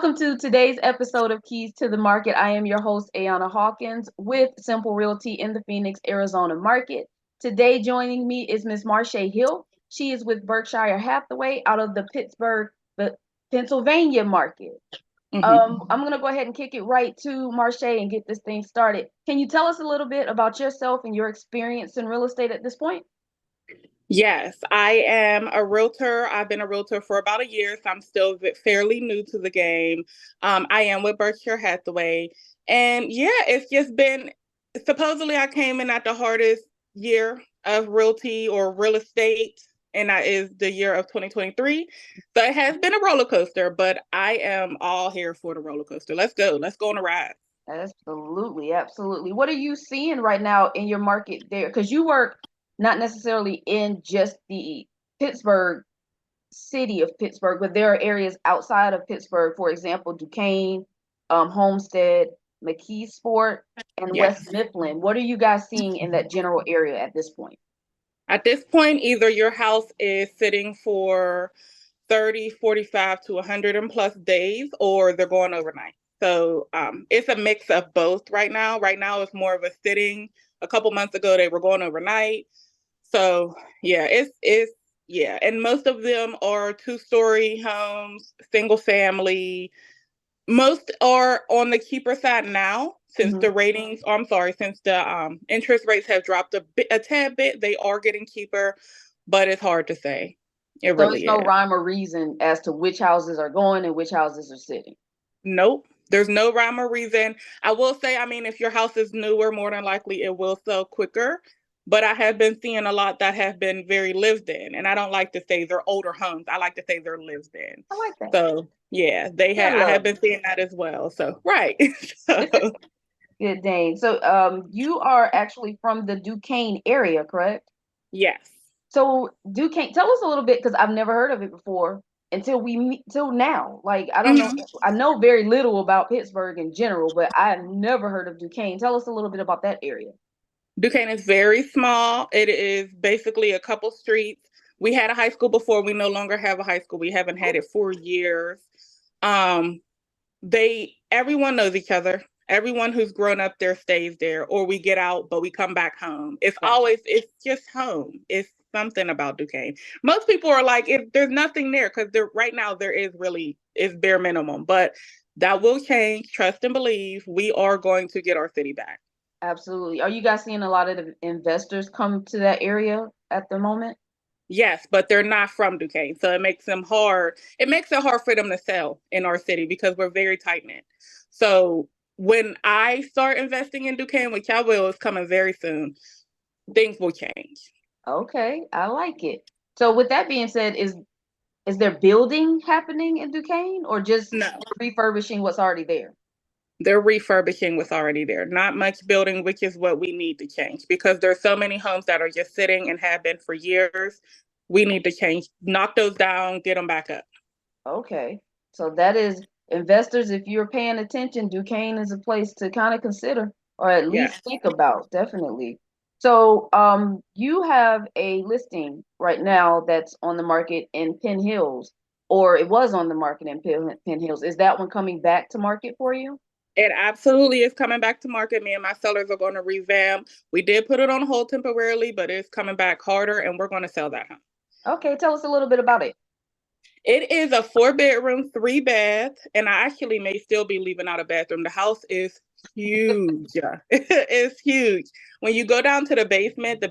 Welcome to today's episode of Keys to the Market. I am your host, Ayana Hawkins, with Simple Realty in the Phoenix, Arizona market. Today, joining me is Ms. Marche Hill. She is with Berkshire Hathaway out of the Pittsburgh, Pennsylvania market. I'm going to go ahead and kick it right to Marche and get this thing started. Can you tell us a little bit about yourself and your experience in real estate at this point? Yes, I am a realtor. I've been a realtor for about a year, so I'm still fairly new to the game. I am with Berkshire Hathaway. And yeah, it's just been supposedly I came in at the hardest year of realty or real estate, and that is the year of 2023. So it has been a roller coaster, but I am all here for the roller coaster. Let's go. Let's go on a ride. Absolutely, absolutely. What are you seeing right now in your market there? Because you work not necessarily in just the Pittsburgh city of Pittsburgh, but there are areas outside of Pittsburgh, for example, Duquesne, Homestead, McKeesport, and Yes. West Mifflin. What are you guys seeing in that general area at this point? At this point, either your house is sitting for 30, 45 to 100 and plus days, or they're going overnight. So it's a mix of both right now. Right now, it's more of a sitting. A couple months ago, they were going overnight. So yeah, yeah. And most of them are two-story homes, single family. Most are on the cheaper side now since Mhm. the ratings, oh, I'm sorry, since the interest rates have dropped a tad bit, they are getting cheaper, but it's hard to say. It So there's really no is. rhyme or reason as to which houses are going and which houses are sitting. Nope. There's no rhyme or reason. I will say, I mean, if your house is newer, more than likely it will sell quicker. But I have been seeing a lot that have been very lived in. And I don't like to say they're older homes. I like to say they're lived in. I like that. So yeah, Good I have love. been seeing that as well. So right. So Good dang. So you are actually from the Duquesne area, correct? yes. So Duquesne, tell us a little bit because I've never heard of it before until we meet till now. Like I don't know, Mhm. I know very little about Pittsburgh in general, but I've never heard of Duquesne. Tell us a little bit about that area. Duquesne is very small. It is basically a couple streets. We had a high school before. We no longer have a high school. We haven't had it for years. Um, everyone knows each other. Everyone who's grown up there stays there, or we get out, but we come back home. Gotcha. It's just home. It's something about Duquesne. Most people are like, if there's nothing there, because there right now there is really is bare minimum, but that will change. Trust and believe. We are going to get our city back. Absolutely. Are you guys seeing a lot of the investors come to that area at the moment? Yes, but they're not from Duquesne. So it makes them hard. It makes it hard for them to sell in our city because we're very tight knit. So when I start investing in Duquesne, which I will, is coming very soon, things will change. Okay, I like it. So with that being said, is there building happening in Duquesne or just No, refurbishing what's already there? they're refurbishing what's already there. Not much building, which is what we need to change because there's so many homes that are just sitting and have been for years. We need to change, knock those down, get them back up. Okay. So that is investors, if you're paying attention, Duquesne is a place to kind of consider or at least Yes. think about, definitely. So you have a listing right now that's on the market in Penn Hills, or it was on the market in Penn Hills. Is that one coming back to market for you? It absolutely is coming back to market. Me and my sellers are going to revamp. We did put it on hold temporarily, but it's coming back harder and we're going to sell that home. Okay, tell us a little bit about it. It is a 4 bedroom, 3 bath, and I actually may still be leaving out a bathroom. The house is huge. It's huge. When you go down to the basement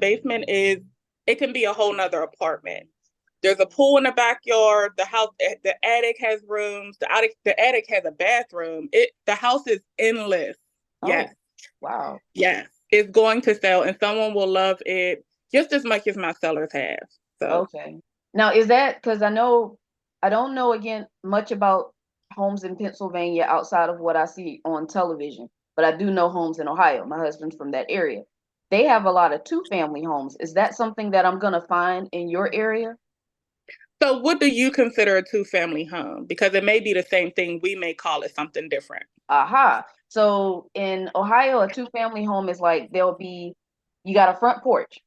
it can be a whole nother apartment. There's a pool in the backyard. The attic has rooms. The attic has a bathroom. The house is endless. Oh, Yes, wow. yes. It's going to sell, and someone will love it just as much as my sellers have. So Okay. Now, is that because I don't know again much about homes in Pennsylvania outside of what I see on television, but I do know homes in Ohio. My husband's from that area. They have a lot of two-family homes. Is that something that I'm gonna find in your area? So, what do you consider a two-family home? Because it may be the same thing. We may call it something different. Aha. So in Ohio, a two-family home is like you got a front porch.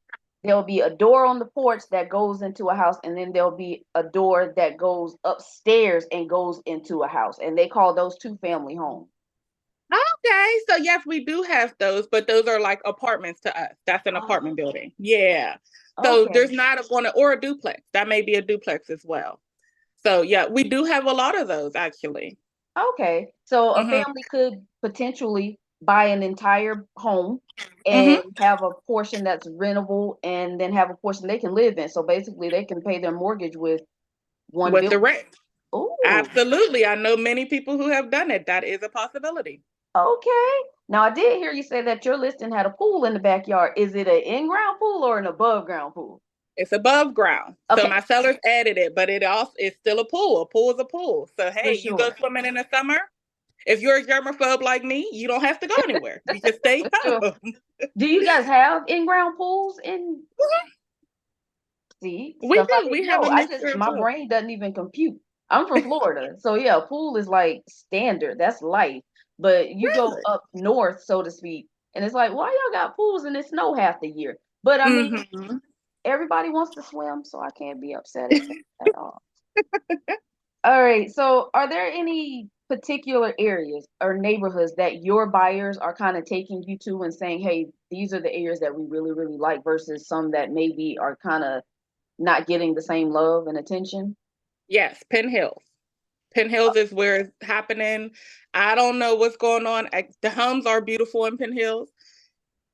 there'll be a door on the porch that goes into a house, and then there'll be a door that goes upstairs and goes into a house, and they call those two family homes. Okay, so yes, we do have those, but those are like apartments to us. That's an apartment building. Yeah. So Okay. there's not a one or a duplex. That may be a duplex as well. So yeah, we do have a lot of those actually. Okay. So a Hmm. family could potentially buy an entire home and Hmm. have a portion that's rentable and then have a portion they can live in. So basically they can pay their mortgage with one With bill. the rent. Oh, Absolutely. I know many people who have done it. That is a possibility. okay. Now I did hear you say that your listing had a pool in the backyard. Is it an in-ground pool or an above-ground pool? It's above ground. So Okay, my sellers added it, but it also it's still a pool. A pool is a pool. So for hey, you go sure. swimming in the summer. If you're a germaphobe like me, you don't have to go anywhere. You just stay For sure. home. Do you guys have in-ground pools in see We stuff I do. We didn't have know? a I just mixture of my both. brain doesn't even compute. I'm from Florida, so yeah, a pool is like standard. That's life. But you go Really? up north, so to speak, and it's like, why y'all got pools and it snow half the year? But I mean, Hmm. everybody wants to swim, so I can't be upset at that at all. All right. So, are there any particular areas or neighborhoods that your buyers are kind of taking you to and saying, "Hey, these are the areas that we really, really like," versus some that maybe are kind of not getting the same love and attention? Yes, Penn Hills. Penn Hills is where it's happening. I don't know what's going on. The homes are beautiful in Penn Hills,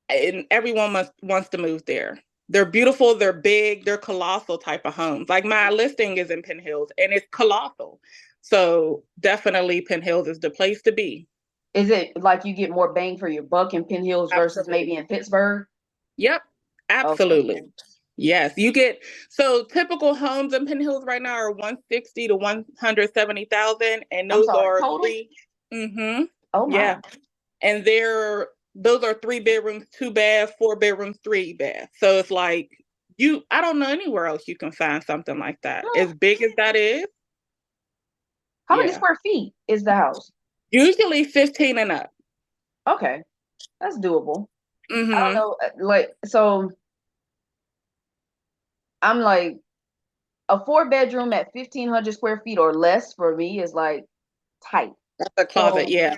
and everyone must wants to move there. They're beautiful, they're big, they're colossal type of homes. Like my listing is in Penn Hills and it's colossal. So definitely Penn Hills is the place to be. Is it like you get more bang for your buck in Penn Hills versus maybe Absolutely. in Pittsburgh? Yep. Okay. Absolutely. Yes, you get so typical homes in Penn Hills right now are 160 to 170,000, and I'm those sorry, are total? three. Mm-hmm. Oh my. Yeah, and those are 3 bedrooms, 2 baths, 4 bedrooms, 3 baths. So it's like I don't know anywhere else you can find something like that. Hmm. As big as that is, How many yeah. square feet is the house? Usually 15 and up. Okay, that's doable. I don't Mm-hmm. know, like so I'm like a four bedroom at 1,500 square feet or less for me is like tight. That's a closet, So yeah.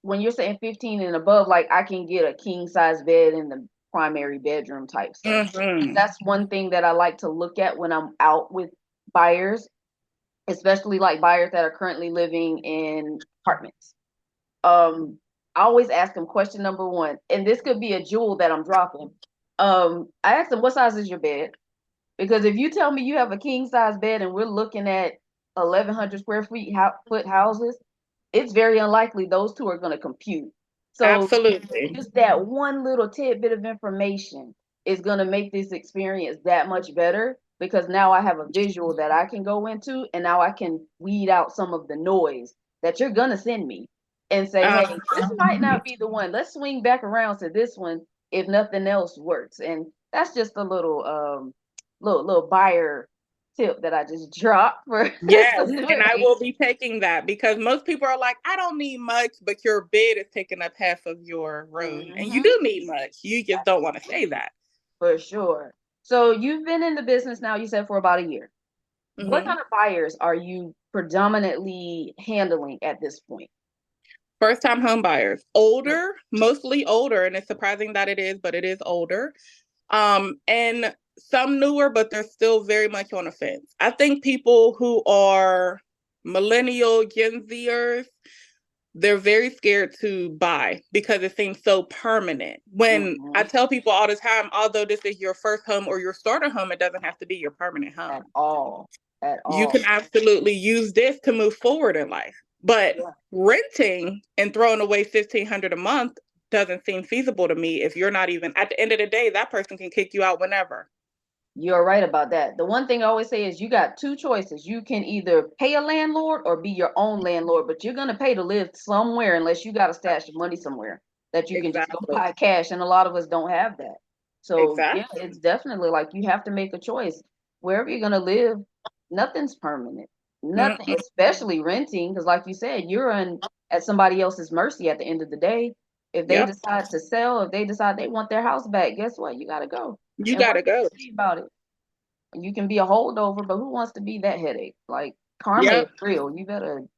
when you're saying 15 and above, like I can get a king size bed in the primary bedroom type stuff. Mm-hmm. That's one thing that I like to look at when I'm out with buyers, especially like buyers that are currently living in apartments. I always ask them question number one, and this could be a jewel that I'm dropping. I ask them, what size is your bed? Because if you tell me you have a king size bed and we're looking at 1,100 square foot houses, it's very unlikely those two are going to compute. So Absolutely. just that one little tidbit of information is going to make this experience that much better because now I have a visual that I can go into and now I can weed out some of the noise that you're going to send me and say, hey, this Uh-huh. might not be the one. Let's swing back around to this one if nothing else works. And that's just a little buyer tip that I just dropped for Yes, and I somebody. will be taking that because most people are like, I don't need much, but your bed is taking up half of your room. And you Hmm. do need much. You just don't want to say that. For sure. So you've been in the business now, you said for about a year. What Hmm. kind of buyers are you predominantly handling at this point? First time home buyers, older, mostly older, and it's surprising that it is, but it is older. And some newer, but they're still very much on the fence. I think people who are millennial Gen Zers, they're very scared to buy because it seems so permanent. When I Hmm. tell people all the time, although this is your first home or your starter home, it doesn't have to be your permanent At home. all. At You all. can absolutely use this to move forward in life. But Yeah. renting and throwing away 1,500 a month doesn't seem feasible to me if you're not even at the end of the day, that person can kick you out whenever. You're right about that. The one thing I always say is you got two choices. You can either pay a landlord or be your own landlord, but you're going to pay to live somewhere unless you got a stash of money somewhere that you can just go Exactly. buy cash. And a lot of us don't have that. So, yeah, Exactly. it's definitely like you have to make a choice. Wherever you're going to live, nothing's permanent. Nothing, Mm-mm. especially renting, because like you said, you're at somebody else's mercy at the end of the day. If they Yep. decide to sell, if they decide they want their house back, guess what? You got to go. You And what gotta can go. you say about it? You can be a holdover, but who wants to be that headache? Like karma is Yep. real. You better It's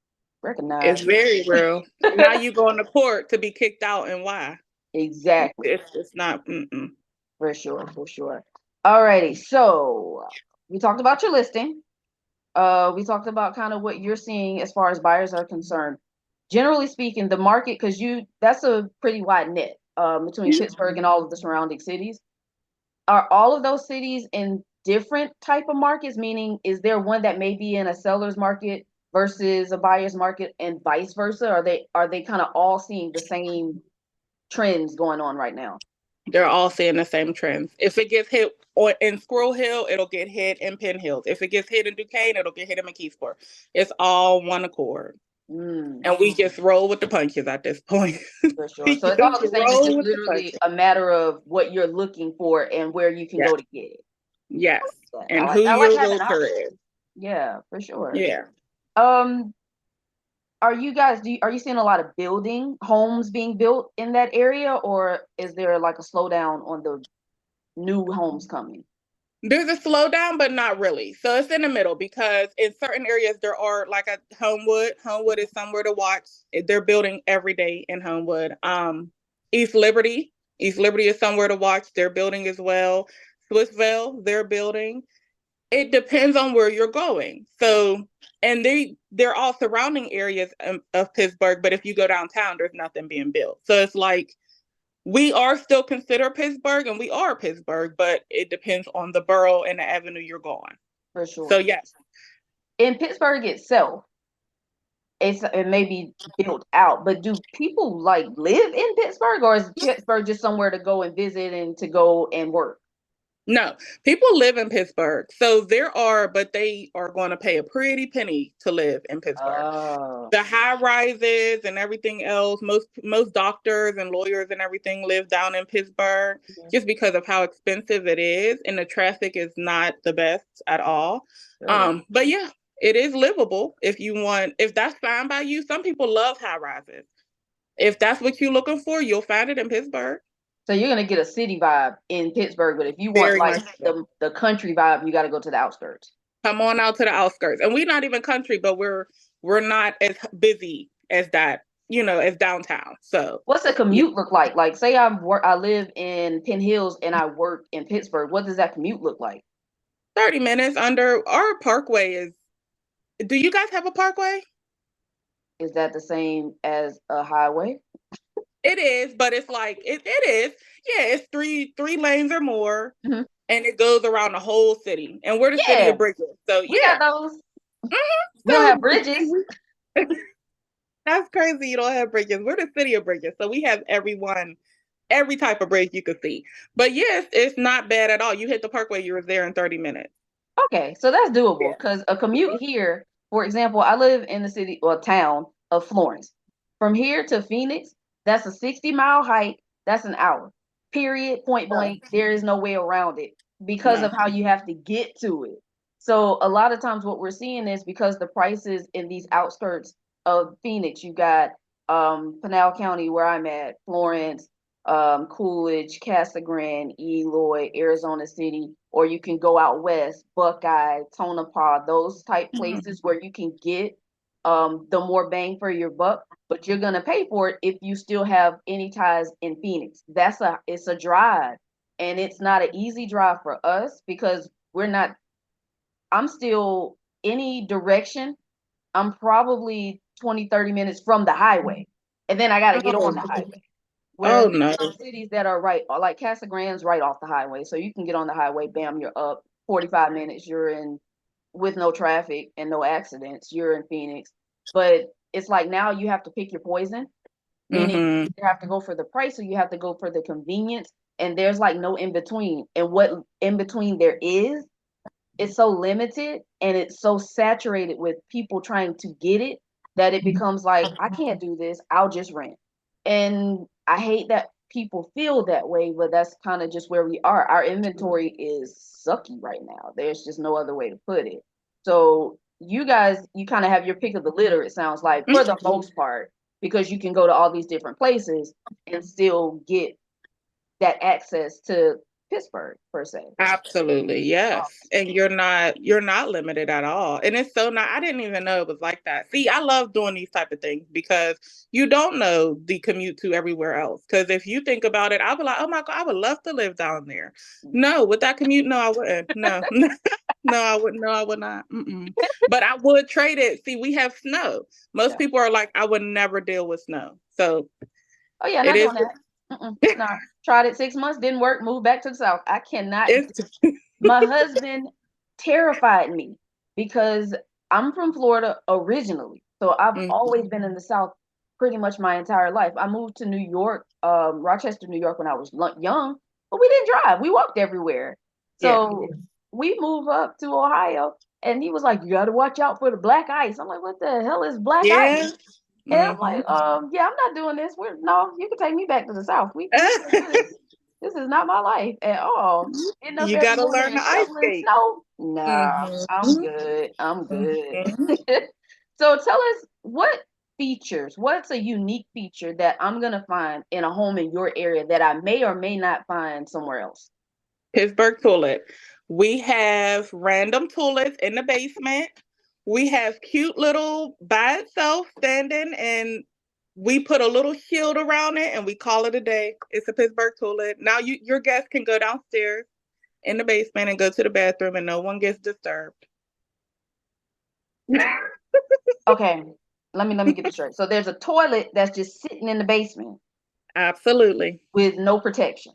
recognize. very real. Now you going to court to be kicked out, and why? Exactly. It's not. Mm-mm. For sure, for sure. Alrighty, so we talked about your listing. We talked about kind of what you're seeing as far as buyers are concerned. Generally speaking, the market, because that's a pretty wide net between Pittsburgh and all of the surrounding cities. Are all of those cities in different type of markets? Meaning, is there one that may be in a seller's market versus a buyer's market, and vice versa? Are they kind of all seeing the same trends going on right now? They're all seeing the same trends. If it gets hit in Squirrel Hill, it'll get hit in Penn Hills. If it gets hit in Duquesne, it'll get hit in McKeesport. It's all one accord. Mm. And we just roll with the punches at this point. For sure. We So it's just all the same. It's roll just with the literally punches. a matter of what you're looking for and where you can Yeah. go to get it. Yes. I And like who I like your having realtor options. is. Yeah, for sure. Yeah. Um, are you guys are you seeing a lot of building homes being built in that area, or is there like a slowdown on the new homes coming? There's a slowdown, but not really. So it's in the middle because in certain areas there are like at Homewood. Homewood is somewhere to watch. They're building every day in Homewood. East Liberty. East Liberty is somewhere to watch. They're building as well. Swissvale, they're building. It depends on where you're going. So and they're all surrounding areas of Pittsburgh, but if you go downtown, there's nothing being built. So it's like we are still considered Pittsburgh and we are Pittsburgh, but it depends on the borough and the avenue you're going. For So sure. yes. In Pittsburgh itself, it may be built out, but do people like live in Pittsburgh, or is Pittsburgh just somewhere to go and visit and to go and work? No, people live in Pittsburgh. So there are, but they are going to pay a pretty penny to live in Pittsburgh. Oh. The high rises and everything else, most doctors and lawyers and everything live down in Pittsburgh Mhm. just because of how expensive it is and the traffic is not the best at all. Sure. But yeah, it is livable if that's fine by you. Some people love high rises. If that's what you're looking for, you'll find it in Pittsburgh. So you're gonna get a city vibe in Pittsburgh, but if you want Very like much so. the country vibe, you got to go to the outskirts. Come on out to the outskirts. And we're not even country, but we're not as busy as that, as downtown. So What's the yeah, commute look like? Like, say I live in Penn Hills and I work in Pittsburgh. What does that commute look like? 30 minutes under our parkway is. Do you guys have a parkway? Is that the same as a highway? It is, but it's like it is. Yeah, it's three lanes or more, Hmm. and it goes around the whole city. And we're the city Yeah, of Bridges. So we got yeah. those. We don't have So bridges. that's crazy. You don't have bridges. We're the city of Bridges. So we have every type of bridge you could see. But yes, it's not bad at all. You hit the parkway, you were there in 30 minutes. Okay, so that's doable Yeah. because a commute here, for example, I live in the city or town of Florence. From here to Phoenix, that's a 60-mile hike. That's an hour. Period. Point No. blank. There is no way around it because No. of how you have to get to it. So a lot of times what we're seeing is because the prices in these outskirts of Phoenix, you got Pinal County where I'm at, Florence, Coolidge, Casa Grande, Eloy, Arizona City, or you can go out west, Buckeye, Tonopah, those type places where you can get the more bang for your buck, but you're gonna pay for it if you still have any ties in Phoenix. It's a drive, and it's not an easy drive for us because we're not. I'm still any direction. I'm probably 20-30 minutes from the highway, and then I got to get Oh, on the highway. oh Whereas no. some cities that are right, like Casa Grande's right off the highway, so you can get on the highway, bam, you're up. 45 minutes, you're in with no traffic and no accidents. You're in Phoenix, but it's like now you have to pick your poison, meaning Mm-hmm. you have to go for the price or you have to go for the convenience, and there's like no in between. And what in between there is, it's so limited and it's so saturated with people trying to get it that it becomes like I can't do this, I'll just rent. And I hate that people feel that way, but that's kind of just where we are. Our inventory is sucky right now. There's just no other way to put it. So you guys, you kind of have your pick of the litter, it sounds like, for the most part, because you can go to all these different places and still get that access to Pittsburgh per se. Absolutely, yes. And you're not limited at all. And it's so not I didn't even know it was like that. See, I love doing these type of things because you don't know the commute to everywhere else. Because if you think about it, I'll be like, oh my God, I would love to live down there. No, with that commute, no, I wouldn't. No. No, I would no, I would not. Mm-mm. But I would trade it. See, we have snow. Most Yeah. people are like, I would never deal with snow. So Oh yeah, it not is doing that. No, tried it 6 months, didn't work. Moved back to the south. I cannot. it's My husband terrified me because I'm from Florida originally, so I've always been in the South pretty much my entire life. I moved to New York, Rochester, New York, when I was young, but we didn't drive. We walked everywhere. yeah. So we moved up to Ohio, and he was like, "You got to watch out for the black ice." I'm like, "What the hell is black ice?" Yeah. And I'm Hmm. like, yeah, I'm not doing this. No, you can take me back to the South. We still good. This is not my life at all. Getting up You every gotta morning learn and the ice shoveling skate. snow. Nah, I'm Hmm. good. I'm good. Hmm. So tell us what's a unique feature that I'm gonna find in a home in your area that I may or may not find somewhere else? Pittsburgh toilet. We have random toilets in the basement. We have cute little by itself standing, and we put a little shield around it, and we call it a day. It's a Pittsburgh toilet. Now your guests can go downstairs in the basement and go to the bathroom, and no one gets disturbed. Okay, let me get this straight. So there's a toilet that's just sitting in the basement Absolutely. with no protection.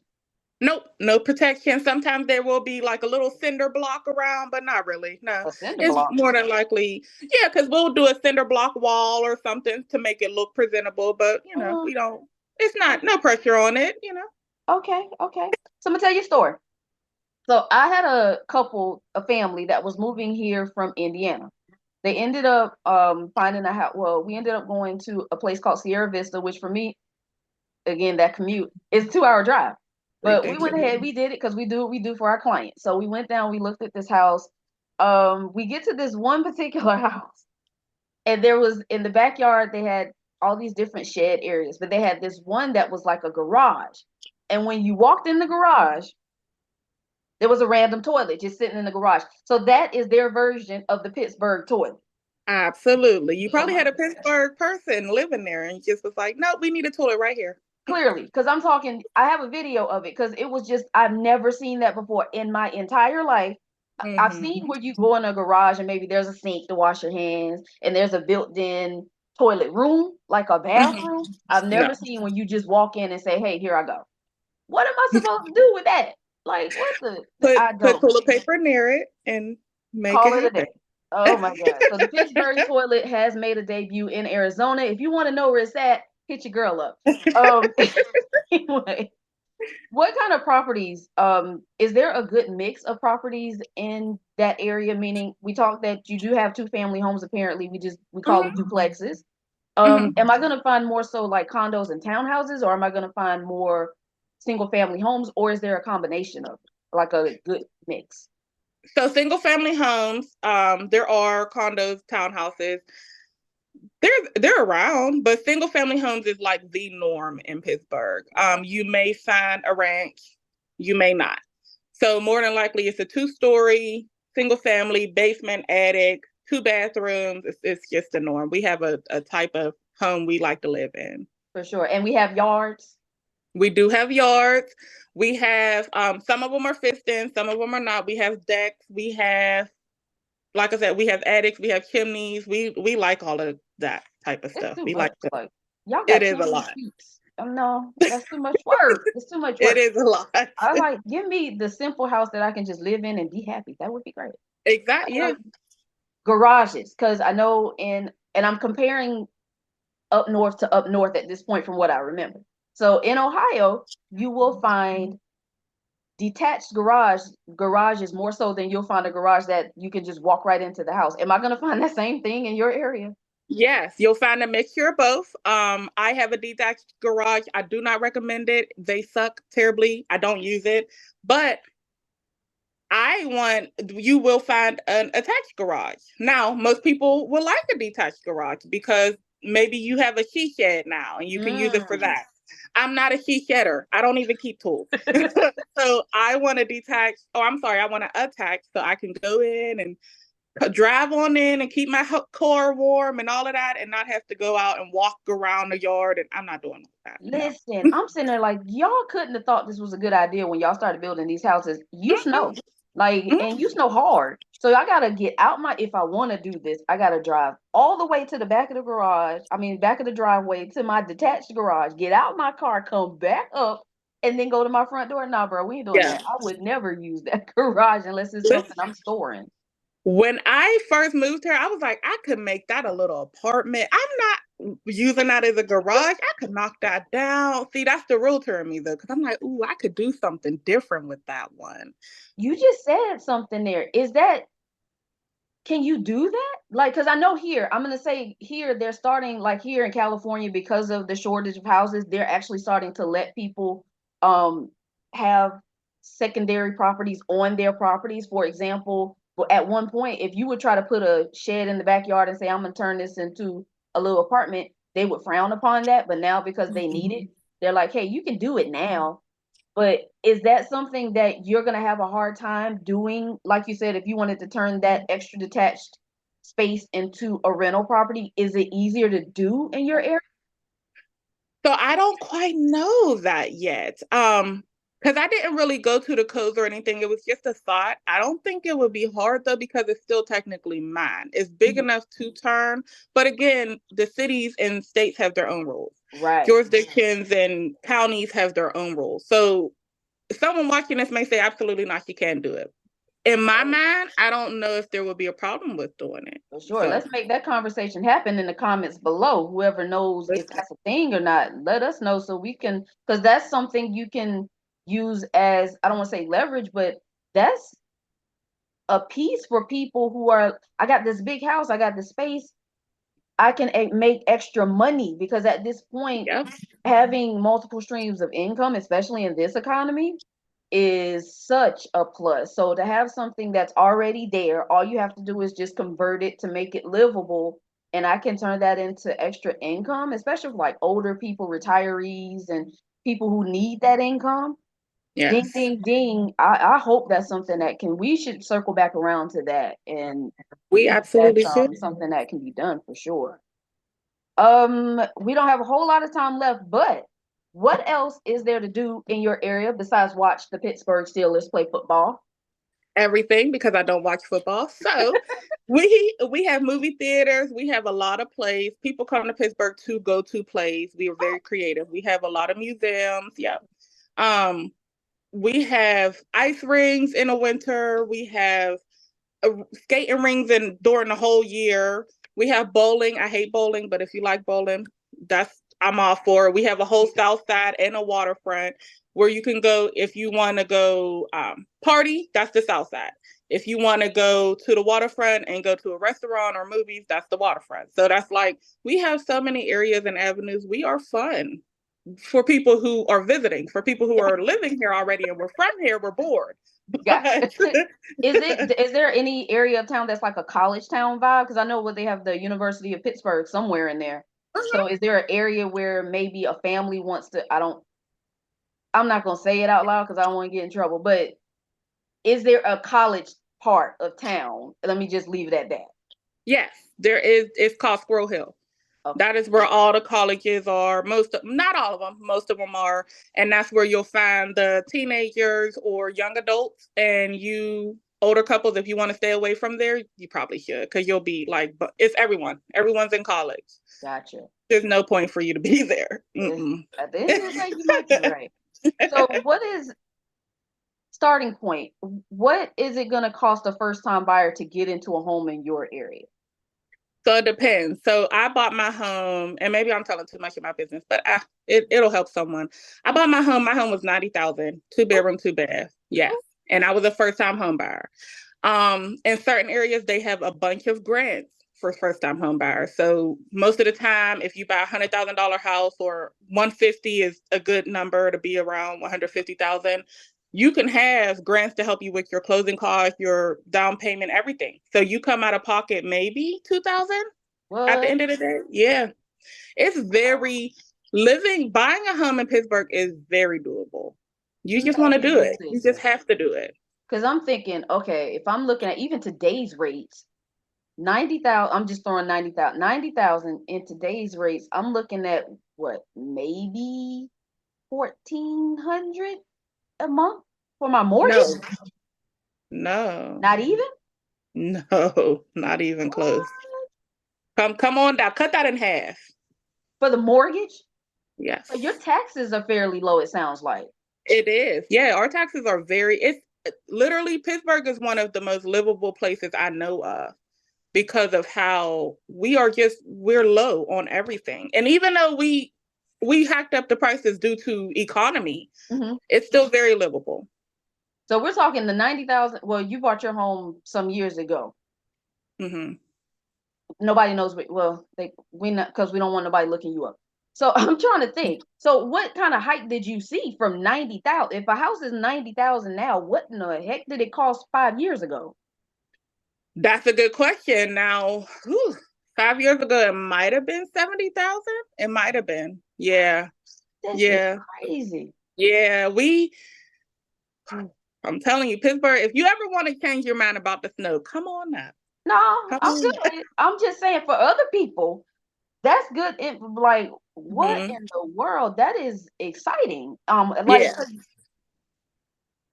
Nope, no protection. Sometimes there will be like a little cinder block around, but not really. No, A cinder it's block. more than likely, yeah, because we'll do a cinder block wall or something to make it look presentable, but we don't, it's not, no pressure on it, Okay, okay. So I'm gonna tell you a story. So I had a family that was moving here from Indiana. They ended up finding a house. Well, we ended up going to a place called Sierra Vista, which for me, again, that commute is 2 hour drive. But we went ridiculous. ahead, we did it because we do what we do for our clients. So we went down, we looked at this house. We get to this one particular house, and there was in the backyard, they had all these different shed areas, but they had this one that was like a garage. And when you walked in the garage, there was a random toilet just sitting in the garage. So that is their version of the Pittsburgh toilet. Absolutely. You Oh probably my had a God. Pittsburgh person living there and just was like, no, we need a toilet right here. Clearly, because I'm talking, I have a video of it because it was just, I've never seen that before in my entire life. I've seen Hmm. where you go in a garage and maybe there's a sink to wash your hands and there's a built-in toilet room, like a Hmm. bathroom. I've never No. seen when you just walk in and say, "Hey, here I go." What am I supposed to do with that? Like, what the? I Put don't toilet paper near it and make call it it a happen. day. Oh my God. So the Pittsburgh toilet has made a debut in Arizona. If you want to know where it's at, hit your girl up. Um, anyway, what kind of properties? Is there a good mix of properties in that area? Meaning, we talked that you do have two family homes. Apparently, we call them Hmm. duplexes. Hmm. Am I gonna find more so like condos and townhouses, or am I gonna find more single family homes, or is there a combination of like a good mix? So single family homes, there are condos, townhouses. They're around, but single family homes is like the norm in Pittsburgh. Okay. You may find a ranch, you may not. So more than likely, it's a two-story single family basement, attic, two bathrooms. It's just the norm. We have a type of home we like to live in. For sure. And we have yards. We do have yards. We have some of them are fenced in, some of them are not. We have decks. We have, like I said, we have attics. We have chimneys. We like all of that type of It's stuff. too We much. like to. Like y'all It got is too a many lot. peeps. No, that's too much work. It's too much It work. is a lot. I like give me the simple house that I can just live in and be happy. That would be great. Exactly. Yeah. Garages, because I know and I'm comparing up north to up north at this point from what I remember. So in Ohio, you will find detached garages more so than you'll find a garage that you can just walk right into the house. Am I going to find that same thing in your area? Yes, you'll find a mixture of both. I have a detached garage. I do not recommend it. They suck terribly. I don't use it. But you will find an attached garage. Now, most people will like a detached garage because maybe you have a she shed now and you can use it for Mm, that. I'm not a she shedder. I don't even keep tools. So I want to detach. Oh, I'm sorry. I want to attach so I can go in and drive on in and keep my car warm and all of that, and not have to go out and walk around the yard. And I'm not doing that. No. Listen, I'm sitting there like, y'all couldn't have thought this was a good idea when y'all started building these houses. You snow, like, and you snow hard. So I gotta get out if I want to do this, I gotta drive all the way to the back of the garage. I mean, back of the driveway to my detached garage, get out my car, come back up, and then go to my front door. Nah, bro, we ain't doing Yeah. that. I would never use that garage unless it's something I'm storing. When I first moved here, I was like, I could make that a little apartment. I'm not using that as a garage. I could knock that down. See, that's the realtor in me, though, because I'm like, ooh, I could do something different with that one. You just said something there. Can you do that? Like, because I know here, I'm going to say here, they're starting, like here in California, because of the shortage of houses, they're actually starting to let people um have secondary properties on their properties. For example, at one point, if you would try to put a shed in the backyard and say, I'm going to turn this into a little apartment, they would frown upon that. But now, because they need it, they're like, hey, you can do it now. But is that something that you're going to have a hard time doing? Like you said, if you wanted to turn that extra detached space into a rental property, is it easier to do in your area? So I don't quite know that yet. Because I didn't really go to the codes or anything. It was just a thought. I don't think it would be hard though, because it's still technically mine. It's big enough to turn. But again, the cities and states have their own rules. Right. Jurisdictions and counties have their own rules. So someone watching this may say, absolutely not, you can't do it. In my mind, I don't know if there would be a problem with doing it. For sure. So Let's make that conversation happen in the comments below. Whoever knows if that's a thing or not, let us know so we can, because that's something you can use as, I don't want to say leverage, but that's a piece for people who are, I got this big house, I got this space, I can make extra money because at this point, yeah. having multiple streams of income, especially in this economy, is such a plus. So to have something that's already there, all you have to do is just convert it to make it livable. And I can turn that into extra income, especially for like older people, retirees, and people who need that income. Ding, Yes. ding, ding. I hope that's something that we should circle back around to that and We see if that's absolutely should. something that can be done for sure. We don't have a whole lot of time left, but what else is there to do in your area besides watch the Pittsburgh Steelers play football? Everything, because I don't watch football. So we have movie theaters. We have a lot of plays. People come to Pittsburgh to go to plays. We are very creative. We have a lot of museums. Yeah. Um, we have ice rings in the winter. We have skating rings in during the whole year. We have bowling. I hate bowling, but if you like bowling, I'm all for it. We have a whole south side and a waterfront where you can go if you want to go party. That's the south side. If you want to go to the waterfront and go to a restaurant or movies, that's the waterfront. So that's like we have so many areas and avenues. We are fun for people who are visiting. For people who are living here already and we're from here, we're bored. Yeah. But Is there any area of town that's like a college town vibe? Because I know what they have the University of Pittsburgh somewhere in there. So is there an area where maybe a family wants to, I'm not gonna say it out loud because I don't want to get in trouble, but is there a college part of town? Let me just leave it at that. yes, there is. It's called Squirrel Hill. Okay. That is where all the colleges are. Not all of them, most of them are. And that's where you'll find the teenagers or young adults. And you, older couples, if you want to stay away from there, you probably should, because you'll be like, but it's everyone. Everyone's in college. Gotcha. There's no point for you to be there. At the end of the day, you might be right. So what is starting point? What is it going to cost a first time buyer to get into a home in your area? So it depends. So I bought my home, and maybe I'm telling too much of my business, but it'll help someone. I bought my home. My home was 90,000, 2 bedroom, 2 bath. Yes, and I was a first time home buyer. In certain areas, they have a bunch of grants for first time home buyers. So most of the time, if you buy $100,000 house, or 150 is a good number to be around 150,000, you can have grants to help you with your closing costs, your down payment, everything. So you come out of pocket maybe 2,000 at the What? end of the day. Yeah, it's very. Buying a home in Pittsburgh is very doable. You just want to do Man, it. You just listen, have to do it. because I'm thinking, okay, if I'm looking at even today's rates, 90,000, I'm just throwing 90,000, 90,000 in today's rates. I'm looking at what, maybe 1,400 a month for my mortgage? No, no, Not even? no, not even What? close. Come on down. Cut that in half. For the mortgage? But your Yes, taxes are fairly low, it sounds like. it is. Yeah, our taxes are it's literally Pittsburgh is one of the most livable places I know of because of how we're low on everything. And even though we hacked up the prices due to economy, Hmm. it's still very livable. So we're talking the 90,000. Well, you bought your home some years ago. Hmm. Nobody knows. Well, we not, because we don't want nobody looking you up. So I'm trying to think. So what kind of hike did you see from 90,000? If a house is 90,000 now, what in the heck did it cost 5 years ago? That's a good question. Now, 5 years ago, it might have been 70,000. It might have been. Yeah, This is yeah, crazy. yeah. I'm telling you, Pittsburgh. If you ever want to change your mind about the snow, come on now. No, Come I'm on. good with it. I'm just saying for other people, that's good. Like, what Hmm. in the world? That is exciting. Like Yeah.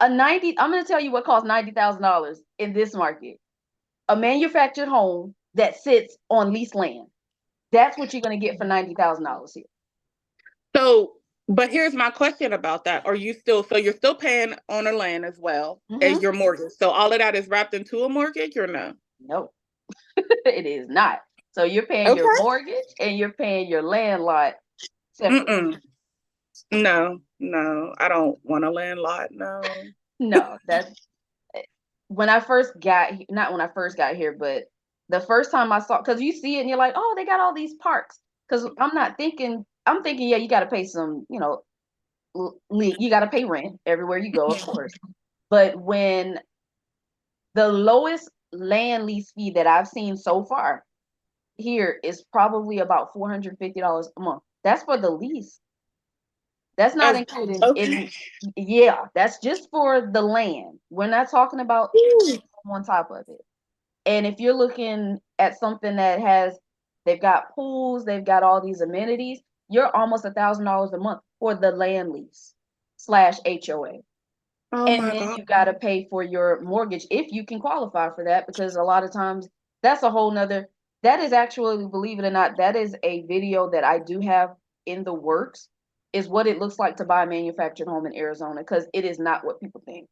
a 90, I'm gonna tell you what costs $90,000 in this market. A manufactured home that sits on leased land. That's what you're gonna get for $90,000 here. So, but here's my question about that. You're still paying on a land as well as Hmm. your mortgage. So all of that is wrapped into a mortgage or no? No, it is not. So you're paying your Okay. mortgage and you're paying your land lot separately. Mm-mm. No, no, I don't want a land lot. No. No, that's when I first got not when I first got here, but the first time I saw, because you see it and you're like, oh, they got all these parks. Because I'm thinking, yeah, you got to pay some, you got to pay rent everywhere you go, of course. But when the lowest land lease fee that I've seen so far here is probably about $450 a month. That's for the lease. That's not Oh, including okay. in, yeah, that's just for the land. We're not talking about Ooh. on top of it. And if you're looking at something that they've got pools, they've got all these amenities, you're almost $1,000 a month for the land lease slash HOA. Oh And my then God. you got to pay for your mortgage if you can qualify for that, because a lot of times that's a whole nother, that is actually, believe it or not, that is a video that I do have in the works, is what it looks like to buy a manufactured home in Arizona, because it is not what people think.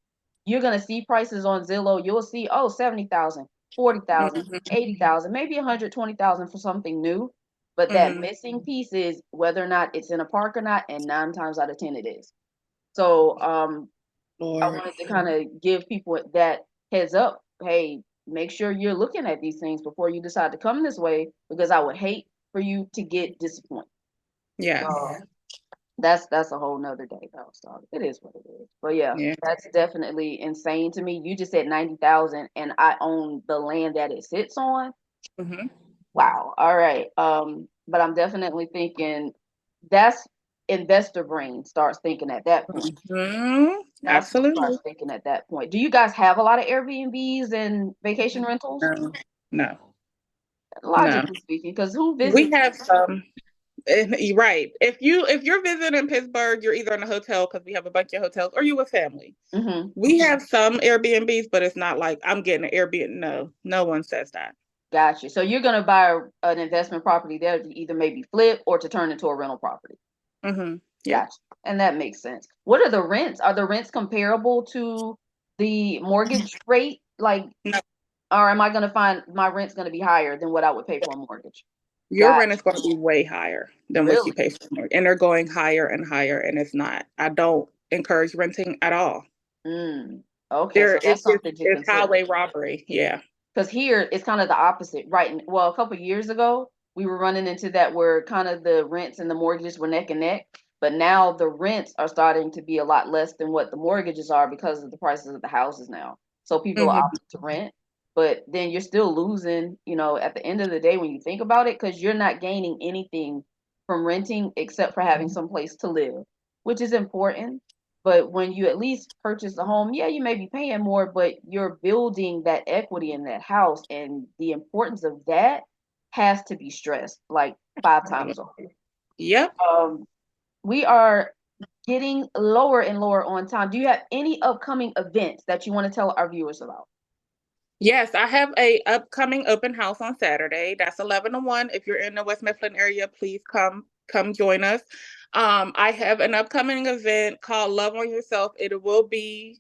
You're going to see prices on Zillow. You'll see, oh, 70,000, 40,000, Hmm. 80,000, maybe 120,000 for something new. But that Hmm. missing piece is whether or not it's in a park or not. And 9 times out of 10, it is. So, I Lord. wanted to kind of give people that heads up. Hey, make sure you're looking at these things before you decide to come this way, because I would hate for you to get disappointed. Yes. So that's a whole nother day though. So it is what it is. But yeah, Yeah. that's definitely insane to me. You just said 90,000 and I own the land that it sits on. Hmm. Wow. All right. But I'm definitely thinking that's investor brain starts thinking at that point. Hmm. That's what starts Absolutely. thinking at that point. Do you guys have a lot of Airbnbs and vacation rentals? No. No. No. Logically speaking, because who We visits? have some. You're right. If you're visiting Pittsburgh, you're either in a hotel because we have a bunch of hotels, or you with family. Hmm. We have some Airbnbs, but it's not like I'm getting an Airbnb. No, no one says that. Gotcha. So you're gonna buy an investment property there to either maybe flip or to turn into a rental property. Yeah. Gotcha. And that makes sense. What are the rents? Are the rents comparable to the mortgage rate? Like, No, or am I gonna find my rent's gonna be higher than what I would pay for a mortgage? your rent Gotcha. is going to be way higher than what you Really? pay for more, and they're going higher and higher, and it's not. I don't encourage renting at all. Mm. Okay, There, so that's something to it's consider. highway robbery. Yeah. Because here it's kind of the opposite, right? Well, a couple of years ago, we were running into that where kind of the rents and the mortgages were neck and neck. But now the rents are starting to be a lot less than what the mortgages are because of the prices of the houses now. So people Hmm. opt to rent, but then you're still losing, at the end of the day when you think about it, because you're not gaining anything from renting except for having some place to live, which is important. But when you at least purchase a home, yeah, you may be paying more, but you're building that equity in that house. And the importance of that has to be stressed like 5 times over. Yep. Um, we are getting lower and lower on time. Do you have any upcoming events that you want to tell our viewers about? Yes, I have a upcoming open house on Saturday. That's 11 to 1. If you're in the West Mifflin area, please come join us. I have an upcoming event called Love on Yourself. It will be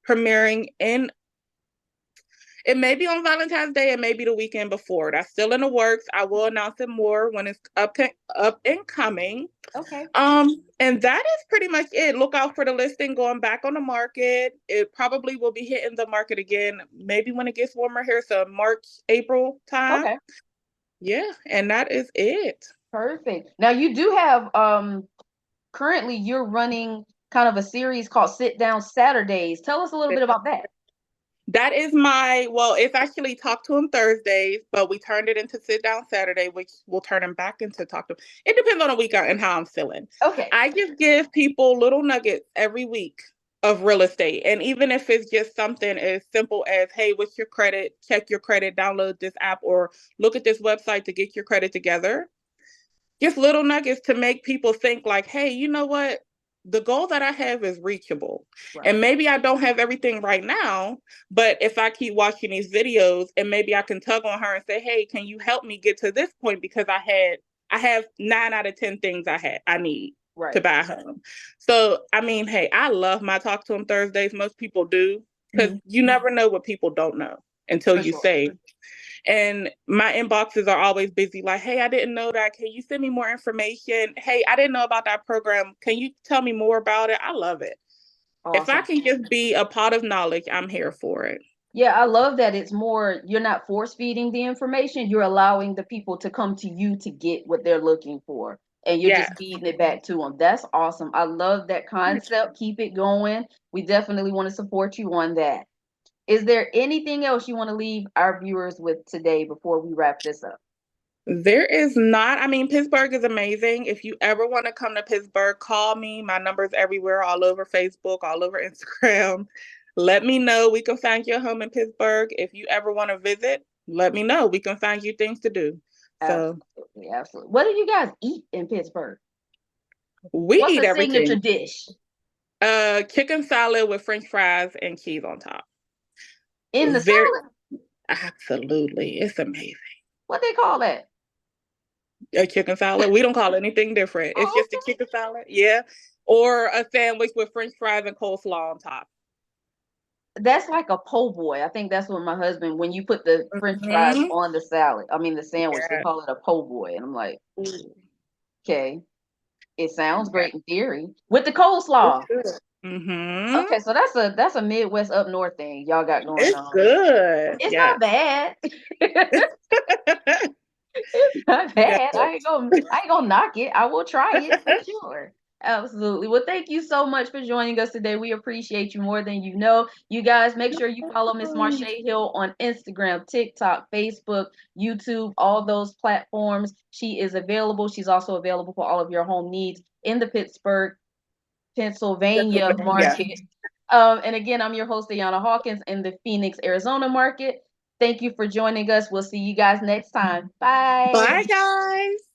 premiering in it may be on Valentine's Day, it may be the weekend before. That's still in the works. I will announce it more when it's up and coming. Okay. And that is pretty much it. Look out for the listing going back on the market. It probably will be hitting the market again, maybe when it gets warmer here, so March, April time. Okay. Yeah, and that is it. Perfect. Now you do have currently you're running kind of a series called Sit Down Saturdays. Tell us a little bit about that. That is well, it's actually Talk to Him Thursdays, but we turned it into Sit Down Saturday, which will turn them back into Talk to Him. It depends on the week and how I'm feeling. Okay. I just give people little nuggets every week of real estate. And even if it's just something as simple as, hey, what's your credit? Check your credit, download this app, or look at this website to get your credit together. Just little nuggets to make people think like, hey, you know what? The goal that I have is reachable. Right. And maybe I don't have everything right now, but if I keep watching these videos and maybe I can tug on her and say, hey, can you help me get to this point? Because I have 9 out of 10 things I need to Right. buy a home. So, I mean, hey, I love my Talk to Them Thursdays. Most people do, because you never know what people don't know until For you sure. say. And my inboxes are always busy, like, hey, I didn't know that. Can you send me more information? Hey, I didn't know about that program. Can you tell me more about it? I love it. If I Awesome. can just be a pot of knowledge, I'm here for it. Yeah, I love that it's more, you're not force feeding the information, you're allowing the people to come to you to get what they're looking for. And you're Yeah. just feeding it back to them. That's awesome. I love that concept. Keep it going. We definitely want to support you on that. Is there anything else you want to leave our viewers with today before we wrap this up? There is not. I mean, Pittsburgh is amazing. If you ever want to come to Pittsburgh, call me. My number's everywhere, all over Facebook, all over Instagram. Let me know. We can find you a home in Pittsburgh. If you ever want to visit, let me know. We can find you things to do. So Absolutely, absolutely. What do you guys eat in Pittsburgh? we What's eat a signature everything. dish Chicken salad with French fries and cheese on top. in the Very salad? Absolutely. It's amazing. What they call that? A chicken salad. We don't call it anything different. It's Oh, just a chicken salad. Yeah. Or a sandwich with French fries and coleslaw on top. that's like a po' boy. I think that's what my husband, when you put the French fries Mm-hmm. on the salad, I mean the sandwich, they Yeah. call it a po' boy. And I'm like, Ooh, okay, it sounds yeah. great in theory. With the It's coleslaw. good. Mm-hmm. Okay, so that's a Midwest up north thing y'all got going It's on. good. It's not Yes. bad. It's not bad. No. I ain't gonna knock it. I will try it for sure. Absolutely. Well, thank you so much for joining us today. We appreciate you more than you know. You guys, make sure you follow Miss Marche Hill on Instagram, TikTok, Facebook, YouTube, all those platforms. She is available. She's also available for all of your home needs in the Pittsburgh, Pennsylvania Yeah. market. And again, I'm your host, Ayana Hawkins, in the Phoenix, Arizona market. Thank you for joining us. We'll see you guys next time. Bye. Bye, guys.